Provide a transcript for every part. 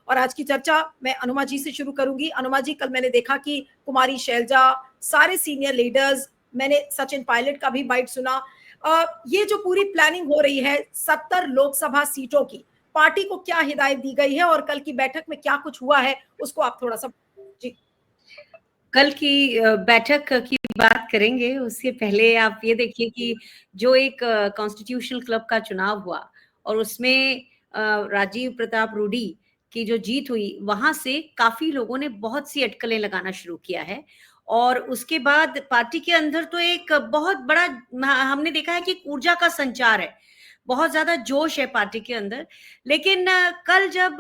और आज की चर्चा मैं अनुमा जी से शुरू करूंगी। अनुमा जी, कल मैंने देखा कि कुमारी शैलजा, सारे सीनियर लीडर्स, मैंने सचिन पायलट का भी बाइट सुना। ये जो पूरी प्लानिंग हो रही है 70 लोकसभा सीटों की, पार्टी को क्या हिदायत दी गई है और कल की बैठक में क्या कुछ हुआ है, उसको आप थोड़ा सा जी। कल की बैठक की बात करेंगे, उससे पहले आप ये देखिए कि जो एक कॉन्स्टिट्यूशनल क्लब का चुनाव हुआ और उसमें राजीव प्रताप रूडी की जो जीत हुई, वहां से काफी लोगों ने बहुत सी अटकलें लगाना शुरू किया है। और उसके बाद पार्टी के अंदर तो एक बहुत बड़ा हमने देखा है कि ऊर्जा का संचार है, बहुत ज्यादा जोश है पार्टी के अंदर। लेकिन कल जब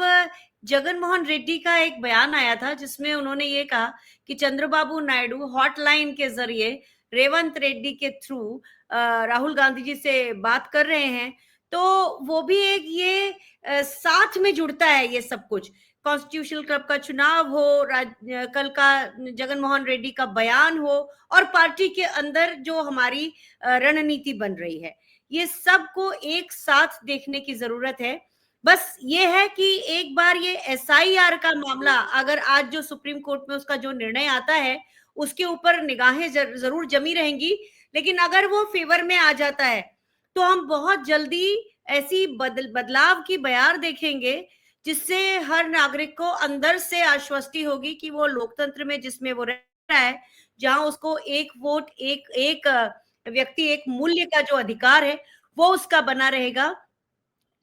जगन मोहन रेड्डी का एक बयान आया था जिसमें उन्होंने ये कहा कि चंद्रबाबू नायडू हॉटलाइन के जरिए रेवंत रेड्डी के थ्रू राहुल गांधी जी से बात कर रहे हैं, तो वो भी एक ये साथ में जुड़ता है ये सब कुछ। कॉन्स्टिट्यूशनल क्लब का चुनाव हो, कल का जगन मोहन रेड्डी का बयान हो, और पार्टी के अंदर जो हमारी रणनीति बन रही है, ये सब को एक साथ देखने की जरूरत है। बस ये है कि एक बार ये एसआईआर का मामला अगर आज जो सुप्रीम कोर्ट में उसका जो निर्णय आता है उसके ऊपर निगाहें जरूर जमी रहेंगी, लेकिन अगर वो फेवर में आ जाता है तो हम बहुत जल्दी ऐसी बदलाव की बयार देखेंगे जिससे हर नागरिक को अंदर से आश्वस्ति होगी कि वो लोकतंत्र में जिसमें वो रह रहा है, जहां उसको एक वोट एक एक व्यक्ति एक मूल्य का जो अधिकार है वो उसका बना रहेगा।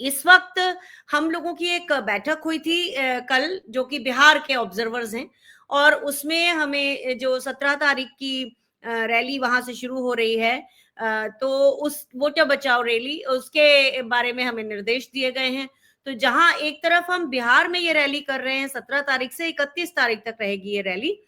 इस वक्त हम लोगों की एक बैठक हुई थी कल, जो कि बिहार के ऑब्जर्वर्स हैं, और उसमें हमें जो 17 तारीख की रैली वहां से शुरू हो रही है, तो उस वोटर बचाओ रैली, उसके बारे में हमें निर्देश दिए गए हैं। तो जहां एक तरफ हम बिहार में ये रैली कर रहे हैं, 17 तारीख से 31 तारीख तक रहेगी ये रैली,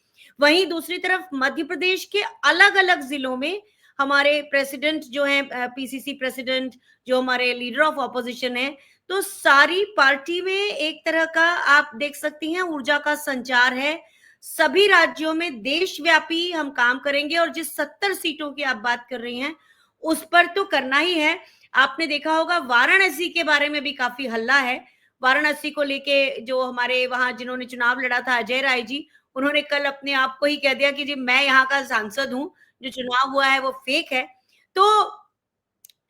वहीं दूसरी तरफ मध्य प्रदेश के अलग अलग जिलों में हमारे प्रेसिडेंट जो हैं, पीसीसी प्रेसिडेंट, जो हमारे लीडर ऑफ ऑपोजिशन है, तो सारी पार्टी में एक तरह का आप देख सकती हैं ऊर्जा का संचार है। सभी राज्यों में देशव्यापी हम काम करेंगे, और जिस 70 सीटों की आप बात कर रही हैं उस पर तो करना ही है। आपने देखा होगा वाराणसी के बारे में भी काफी हल्ला है। वाराणसी को लेके जो हमारे वहां जिन्होंने चुनाव लड़ा था, अजय राय जी, उन्होंने कल अपने आप को ही कह दिया कि जी मैं यहाँ का सांसद हूं, जो चुनाव हुआ है वो फेक है। तो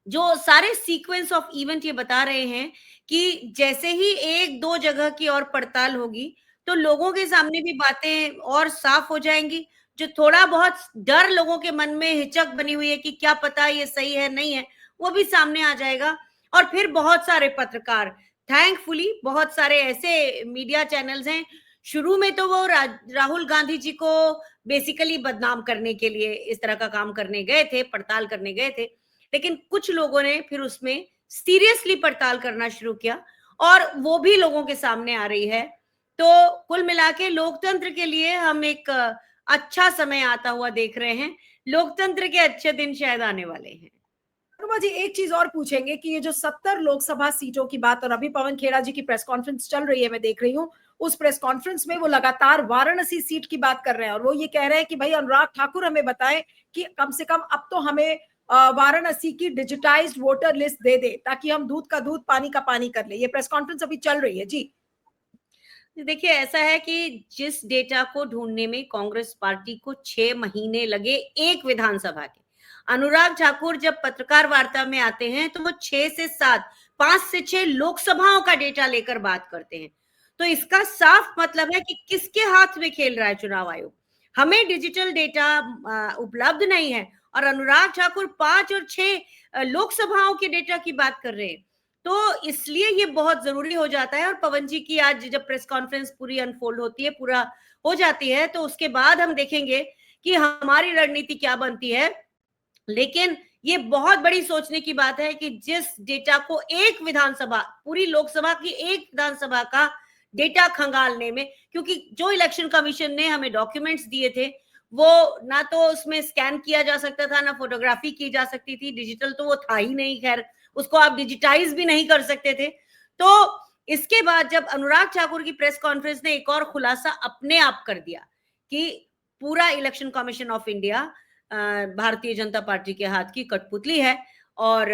जो सारे सीक्वेंस ऑफ इवेंट ये बता रहे हैं कि जैसे ही एक दो जगह की और पड़ताल होगी तो लोगों के सामने भी बातें और साफ हो जाएंगी। जो थोड़ा बहुत डर लोगों के मन में हिचक बनी हुई है कि क्या पता ये सही है नहीं है, वो भी सामने आ जाएगा। और फिर बहुत सारे पत्रकार, थैंकफुली बहुत सारे ऐसे मीडिया चैनल्स हैं, शुरू में तो वो राहुल गांधी जी को बेसिकली बदनाम करने के लिए इस तरह का काम करने गए थे, पड़ताल करने गए थे, लेकिन कुछ लोगों ने फिर उसमें सीरियसली पड़ताल करना शुरू किया और वो भी लोगों के सामने आ रही है। तो कुल मिला के लोकतंत्र के लिए हम एक अच्छा समय आता हुआ देख रहे हैं। लोकतंत्र के अच्छे दिन शायद आने वाले हैं। अनुमा जी, एक चीज और पूछेंगे कि ये जो 70 लोकसभा सीटों की बात, और अभी पवन खेड़ा जी की प्रेस कॉन्फ्रेंस चल रही है, मैं देख रही हूँ, उस प्रेस कॉन्फ्रेंस में वो लगातार वाराणसी सीट की बात कर रहे हैं और वो ये कह रहे हैं कि भाई अनुराग ठाकुर हमें बताएं कि कम से कम अब तो हमें वाराणसी की डिजिटाइज्ड वोटर लिस्ट दे दे ताकि हम दूध का दूध पानी का पानी कर ले। ये प्रेस कॉन्फ्रेंस अभी चल रही है जी। देखिए, ऐसा है कि जिस डेटा को ढूंढने में कांग्रेस पार्टी को 6 महीने लगे एक विधानसभा के, अनुराग ठाकुर जब पत्रकार वार्ता में आते हैं तो वो 6 से 7, 5 से 6 लोकसभाओं का डेटा लेकर बात करते हैं। तो इसका साफ मतलब है कि किसके हाथ में खेल रहा है चुनाव आयोग। हमें डिजिटल डेटा उपलब्ध नहीं है और अनुराग ठाकुर 5 और 6 लोकसभाओं के डेटा की बात कर रहे हैं। तो इसलिए ये बहुत जरूरी हो जाता है। और पवन जी की आज जब प्रेस कॉन्फ्रेंस पूरी अनफोल्ड होती है, पूरा हो जाती है, तो उसके बाद हम देखेंगे कि हमारी रणनीति क्या बनती है। लेकिन ये बहुत बड़ी सोचने की बात है कि जिस डेटा को एक विधानसभा, पूरी लोकसभा की एक विधानसभा का डेटा खंगालने में, क्योंकि जो इलेक्शन कमीशन ने हमें डॉक्यूमेंट्स दिए थे वो ना तो उसमें स्कैन किया जा सकता था, ना फोटोग्राफी की जा सकती थी, डिजिटल तो वो था ही नहीं, खैर उसको आप डिजिटाइज भी नहीं कर सकते थे। तो इसके बाद जब अनुराग ठाकुर की प्रेस कॉन्फ्रेंस ने एक और खुलासा अपने आप कर दिया कि पूरा election commission of India Bharatiya Janata party के हाथ की कठपुतली है, और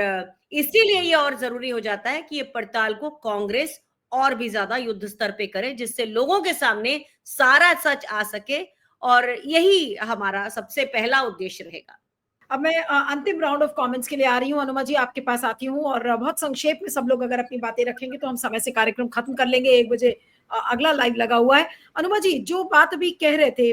इसीलिए ये और जरूरी हो जाता है कि ये पड़ताल को कांग्रेस और भी ज्यादा युद्ध स्तर पे करें, जिससे लोगों के सामने सारा सच आ सके, और यही हमारा सबसे पहला उद्देश्य रहेगा। अब मैं अंतिम राउंड ऑफ कमेंट्स के लिए आ रही हूँ। अनुमा जी, आपके पास आती हूँ, और बहुत संक्षेप में सब लोग अगर अपनी बातें रखेंगे तो हम समय से कार्यक्रम खत्म कर लेंगे। 1 बजे अगला लाइव लगा हुआ है। अनुमा जी, जो बात अभी कह रहे थे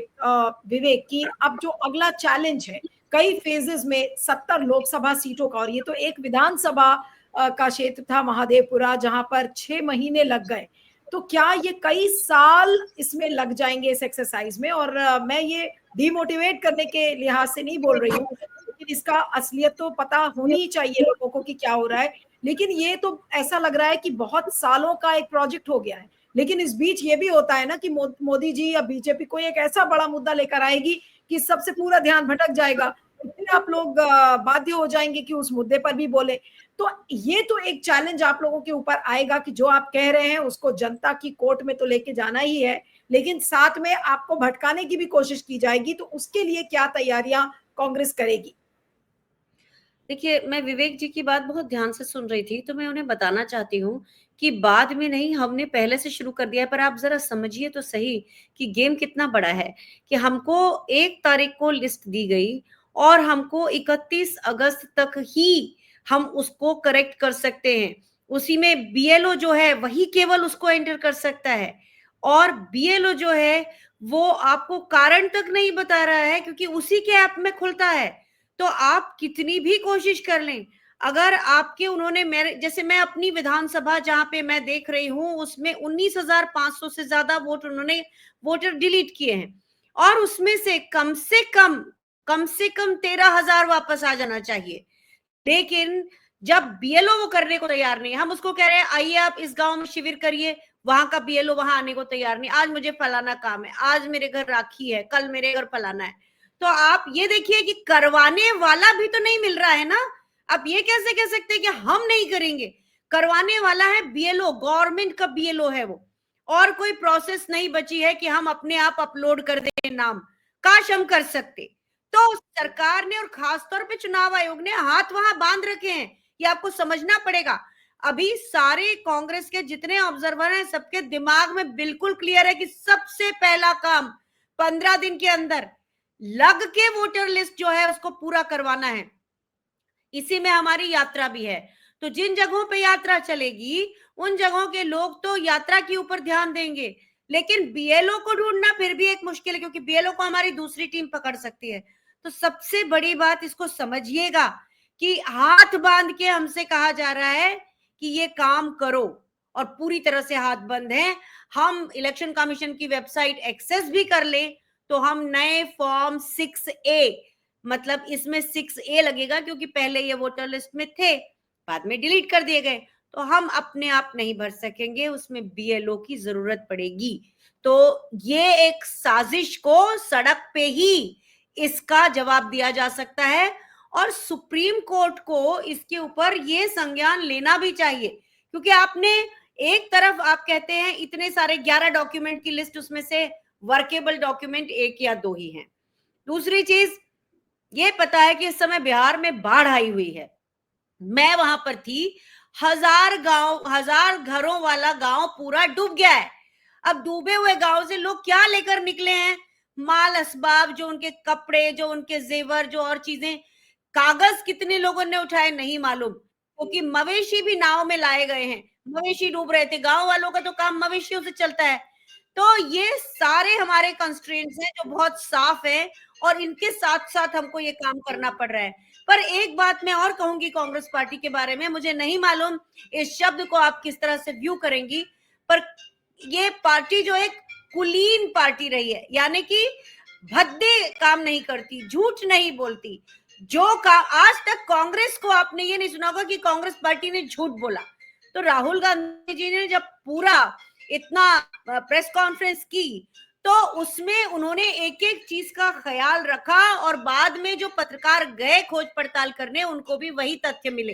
विवेक की, अब जो अगला चैलेंज है कई फेजेस में 70 लोकसभा सीटों का, और ये तो एक विधानसभा का क्षेत्र था महादेवपुरा, जहां पर 6 महीने लग गए। तो क्या ये कई साल इसमें लग जाएंगे इस एक्सरसाइज में? और मैं ये डिमोटिवेट करने के लिहाज से नहीं बोल रही हूँ, लेकिन इसका असलियत तो पता होनी ही चाहिए लोगों को कि क्या हो रहा है। लेकिन ये तो ऐसा लग रहा है कि बहुत सालों का एक प्रोजेक्ट हो गया है। लेकिन इस बीच ये भी होता है ना कि मोदी जी या बीजेपी कोई एक ऐसा बड़ा मुद्दा लेकर आएगी कि सबसे पूरा ध्यान भटक जाएगा, फिर आप लोग बाध्य हो जाएंगे कि उस मुद्दे पर भी बोले। तो ये तो एक चैलेंज आप लोगों के ऊपर आएगा कि जो आप कह रहे हैं उसको जनता की कोर्ट में तो लेके जाना ही है, लेकिन साथ में आपको भटकाने की भी कोशिश की जाएगी। तो उसके लिए क्या तैयारियां कांग्रेस करेगी? देखिए, मैं विवेक जी की बात बहुत ध्यान से सुन रही थी, तो मैं उन्हें बताना चाहती हूँ कि बाद में नहीं, हमने पहले से शुरू कर दिया है। पर आप जरा समझिए तो सही कि गेम कितना बड़ा है, कि हमको 1 तारीख को लिस्ट दी गई और हमको 31 अगस्त तक ही हम उसको करेक्ट कर सकते हैं। उसी में बीएलओ जो है वही केवल उसको एंटर कर सकता है, और बीएलओ जो है वो आपको कारण तक नहीं बता रहा है, क्योंकि उसी के ऐप में खुलता है। तो आप कितनी भी कोशिश कर लें, अगर आपके उन्होंने मेरे जैसे, मैं अपनी विधानसभा जहां पे मैं देख रही हूं, उसमें 19,500 से ज्यादा वोटर डिलीट किए हैं, और उसमें से कम से कम 13,000 वापस आ जाना चाहिए। लेकिन जब बीएलओ वो करने को तैयार नहीं है, हम उसको कह रहे हैं आइए आप इस गांव में शिविर करिए, वहां का बीएलओ वहां आने को तैयार नहीं। आज मुझे फलाना काम है, आज मेरे घर राखी है, कल मेरे घर फलाना है। तो आप ये देखिए कि करवाने वाला भी तो नहीं मिल रहा है ना। आप ये कैसे कह सकते हैं कि हम नहीं करेंगे? करवाने वाला है बीएलओ, गवर्नमेंट का बीएलओ है वो, और कोई प्रोसेस नहीं बची है कि हम अपने आप अपलोड कर दें नाम। काश हम कर सकते। तो सरकार ने और खासतौर पे चुनाव आयोग ने हाथ वहां बांध रखे हैं, ये आपको समझना पड़ेगा। अभी सारे कांग्रेस के जितने ऑब्जर्वर हैं, सबके दिमाग में बिल्कुल क्लियर है कि सबसे पहला काम 15 दिन के अंदर लग के वोटर लिस्ट जो है उसको पूरा करवाना है। इसी में हमारी यात्रा भी है। तो जिन जगहों पे यात्रा चलेगी, उन जगहों के लोग तो यात्रा के ऊपर ध्यान देंगे, लेकिन बीएलओ को ढूंढना फिर भी एक मुश्किल है, क्योंकि बीएलओ को हमारी दूसरी टीम पकड़ सकती है। तो सबसे बड़ी बात इसको समझिएगा कि हाथ बांध के हमसे कहा जा रहा है कि ये काम करो, और पूरी तरह से हाथ बंद है। हम इलेक्शन कमीशन की वेबसाइट एक्सेस भी कर लें तो हम नए फॉर्म 6A, मतलब इसमें 6A लगेगा, क्योंकि पहले ये वोटर लिस्ट में थे, बाद में डिलीट कर दिए गए, तो हम अपने आप नहीं भर सकेंगे, उसमें बीएलओ की जरूरत पड़ेगी। तो ये एक साजिश को सड़क पे ही इसका जवाब दिया जा सकता है, और सुप्रीम कोर्ट को इसके ऊपर ये संज्ञान लेना भी चाहिए, क्योंकि आपने एक तरफ आप कहते हैं इतने सारे 11 डॉक्यूमेंट की लिस्ट, उसमें से वर्केबल डॉक्यूमेंट 1 या 2 ही हैं। दूसरी चीज ये पता है कि इस समय बिहार में बाढ़ आई हुई है, मैं वहां पर थी, 1000 घरों वाला गांव पूरा डूब गया है। अब डूबे हुए गांव से लोग क्या लेकर निकले हैं? माल असबाब, जो उनके कपड़े, जो उनके जेवर, जो और चीजें। कागज कितने लोगों ने उठाए नहीं मालूम, क्योंकि मवेशी भी नाव में लाए गए हैं, मवेशी डूब रहे थे। गांव वालों का तो काम मवेशियों से चलता है। तो ये सारे हमारे कंस्ट्रेंट्स हैं जो बहुत साफ है, और इनके साथ साथ हमको ये काम करना पड़ रहा है। पर एक बात मैं और कहूंगी कांग्रेस पार्टी के बारे में, मुझे नहीं मालूम इस शब्द को आप किस तरह से व्यू करेंगी, पर ये पार्टी जो एक कुलीन पार्टी रही है, यानी कि भद्दे काम नहीं करती, झूठ नहीं बोलती। जो का आज तक कांग्रेस को आपने ये नहीं सुना होगा कि कांग्रेस पार्टी ने झूठ बोला। तो राहुल गांधी जी ने जब पूरा इतना प्रेस कॉन्फ्रेंस की, तो उसमें उन्होंने एक एक चीज का ख्याल रखा, और बाद में जो पत्रकार गए खोज पड़ताल करने, उनको भी वही तथ्य मिले।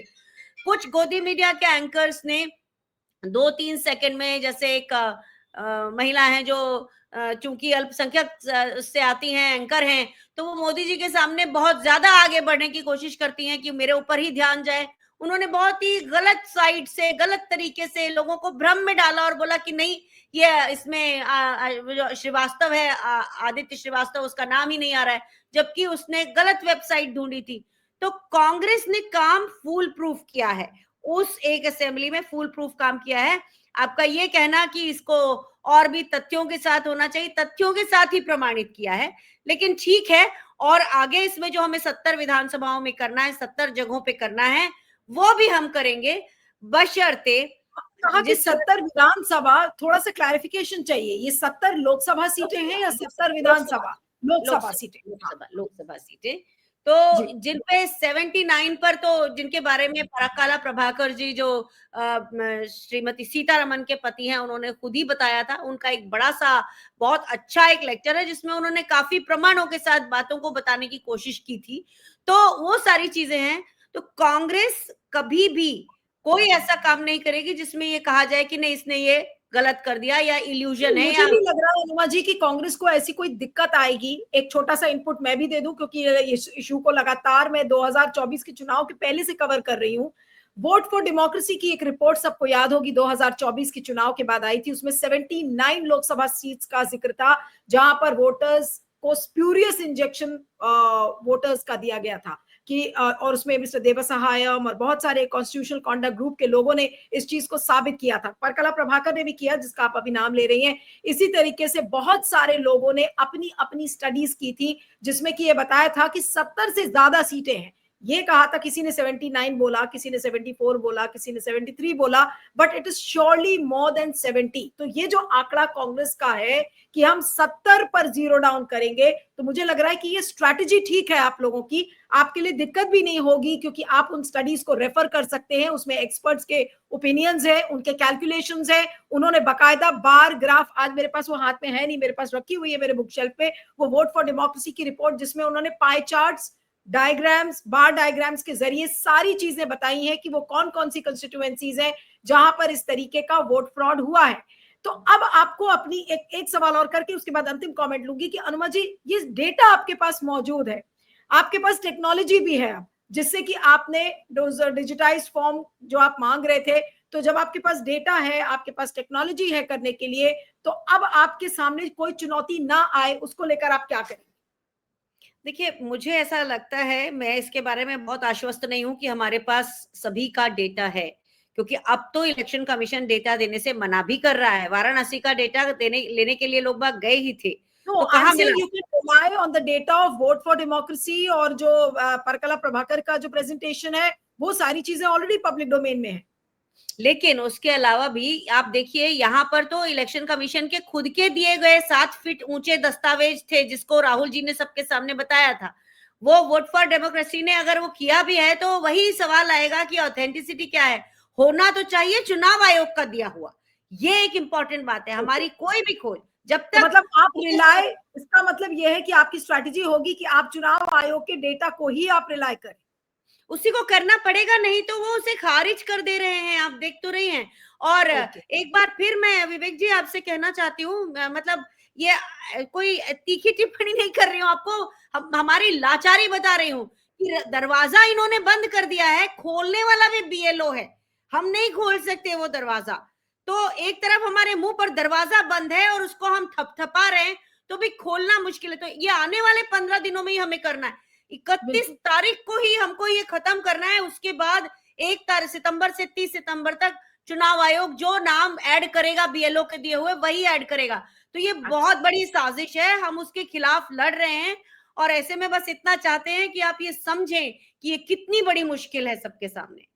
कुछ गोदी मीडिया के एंकर्स ने 2-3 सेकंड में, जैसे एक महिला है जो चूंकि अल्पसंख्यक से आती हैं, एंकर हैं, तो वो मोदी जी के सामने बहुत ज्यादा आगे बढ़ने की कोशिश करती हैं कि मेरे ऊपर ही ध्यान जाए, उन्होंने बहुत ही गलत साइड से, गलत तरीके से लोगों को भ्रम में डाला और बोला कि नहीं, ये इसमें जो श्रीवास्तव है, आदित्य श्रीवास्तव, उसका नाम ही नहीं आ रहा है, जबकि उसने गलत वेबसाइट ढूंढी थी। तो कांग्रेस ने काम फूल प्रूफ किया है, उस एक असेंबली में फूल प्रूफ काम किया है। आपका ये कहना कि इसको और भी तथ्यों के साथ होना चाहिए, तथ्यों के साथ ही प्रमाणित किया है, लेकिन ठीक है। और आगे इसमें जो हमें 70 विधानसभाओं में करना है, 70 जगहों पे करना है, वो भी हम करेंगे, बशर्ते कहा कि 70 विधानसभा, थोड़ा सा क्लैरिफिकेशन चाहिए, ये 70 लोकसभा सीटें हैं या 70 विधानसभा? लोकसभा सीटें। लोकसभा सीटें। तो जिन पे 79 पर, तो जिनके बारे में पराकाला प्रभाकर जी, जो श्रीमती सीतारमन के पति हैं, उन्होंने खुद ही बताया था, उनका एक बड़ा सा बहुत अच्छा एक लेक्चर है जिसमें उन्होंने काफी प्रमाणों के साथ बातों को बताने की कोशिश की थी। तो वो सारी चीजें हैं। तो कांग्रेस कभी भी कोई ऐसा काम नहीं करेगी जिसमें ये कहा जाए कि नहीं, इसने ये गलत कर दिया या इल्यूजन है। मुझे नहीं लग रहा है अनुमा जी कि कांग्रेस को ऐसी कोई दिक्कत आएगी। एक छोटा सा इनपुट मैं भी दे दूं, क्योंकि इस इशू को लगातार मैं 2024 के चुनाव के पहले से कवर कर रही हूं। वोट फॉर डेमोक्रेसी की एक रिपोर्ट सबको याद होगी, 2024 के चुनाव के बाद आई थी। उसमें 79 लोकसभा सीट्स का जिक्र था जहां पर वोटर्स को स्प्यूरियस इंजेक्शन वोटर्स का दिया गया था कि और उसमें मिस्टर देवसहायम और बहुत सारे कॉन्स्टिट्यूशनल कॉन्डक्ट ग्रुप के लोगों ने इस चीज को साबित किया था। परकला प्रभाकर ने भी किया, जिसका आप अभी नाम ले रही हैं। इसी तरीके से बहुत सारे लोगों ने अपनी अपनी स्टडीज की थी, जिसमें कि ये बताया था कि 70 से ज्यादा सीटें हैं। ये कहा था, किसी ने 79 बोला, किसी ने 74 बोला, किसी ने 73 बोला, but it is surely more than 70। तो ये जो आंकड़ा कांग्रेस का है कि हम 70 पर जीरो डाउन करेंगे, तो मुझे लग रहा है कि ये स्ट्रैटेजी ठीक है आप लोगों की। आपके लिए दिक्कत भी नहीं होगी, क्योंकि आप उन स्टडीज को रेफर कर सकते हैं, उसमें एक्सपर्ट्स के ओपिनियंस है, उनके कैलकुलेशंस है। उन्होंने बाकायदा बार ग्राफ, आज मेरे पास वो हाथ में है नहीं, मेरे पास रखी हुई है मेरे बुक शेल्फ पे, वो वोट फॉर डेमोक्रेसी की रिपोर्ट, जिसमें उन्होंने पाई चार्ट्स, डायग्राम्स, बार डायग्राम्स के जरिए सारी चीजें बताई हैं कि वो कौन कौन सी कंस्टिट्यूएंसीज हैं जहां पर इस तरीके का वोट फ्रॉड हुआ है। तो अब आपको अपनी एक सवाल और करके उसके बाद अंतिम कमेंट लूंगी कि अनुमा जी, ये डेटा आपके पास मौजूद है, आपके पास टेक्नोलॉजी भी है, जिससे कि आपने डिजिटाइज फॉर्म जो आप मांग रहे थे, तो जब आपके पास डेटा है, आपके पास टेक्नोलॉजी है करने के लिए, तो अब आपके सामने कोई चुनौती ना आए, उसको लेकर आप क्या करें? देखिए, मुझे ऐसा लगता है, मैं इसके बारे में बहुत आश्वस्त नहीं हूं कि हमारे पास सभी का डेटा है, क्योंकि अब तो इलेक्शन कमीशन डेटा देने से मना भी कर रहा है। वाराणसी का डेटा लेने के लिए लोग बाग गए ही थे, तो कहाँ मिला? You can rely on the data of Vote for Democracy, और जो परकला प्रभाकर का जो प्रेजेंटेशन है, वो सारी चीजें ऑलरेडी पब्लिक डोमेन में है। लेकिन उसके अलावा भी आप देखिए, यहाँ पर तो इलेक्शन कमीशन के खुद के दिए गए 7 फीट ऊंचे दस्तावेज थे, जिसको राहुल जी ने सबके सामने बताया था। वो वोट फॉर डेमोक्रेसी ने अगर वो किया भी है, तो वही सवाल आएगा कि ऑथेंटिसिटी क्या है। होना तो चाहिए चुनाव आयोग का दिया हुआ, ये एक इंपॉर्टेंट बात है। हमारी कोई भी खोज जब तक, तो मतलब आप रिलाय, इसका मतलब ये है कि आपकी स्ट्रैटेजी होगी कि आप चुनाव आयोग के डेटा को ही आप रिलाय करें। उसी को करना पड़ेगा, नहीं तो वो उसे खारिज कर दे रहे हैं, आप देख तो रही हैं। और एक बार फिर मैं विवेक जी आपसे कहना चाहती हूँ, मतलब ये कोई तीखी टिप्पणी नहीं कर रही हूँ आपको, हमारी लाचारी बता रही हूँ कि दरवाजा इन्होंने बंद कर दिया है, खोलने वाला भी बीएलओ है, हम नहीं खोल सकते वो दरवाजा। तो एक तरफ हमारे मुंह पर दरवाजा बंद है और उसको हम थपथपा रहे हैं, तो भी खोलना मुश्किल है। तो ये आने वाले 15 दिनों में ही हमें करना है। 31 तारीख को ही हमको ये खत्म करना है। उसके बाद 1 सितंबर से 30 सितंबर तक चुनाव आयोग जो नाम ऐड करेगा बीएलओ के दिए हुए, वही ऐड करेगा। तो ये बहुत बड़ी साजिश है, हम उसके खिलाफ लड़ रहे हैं। और ऐसे में बस इतना चाहते हैं कि आप ये समझें कि ये कितनी बड़ी मुश्किल है सबके सामने।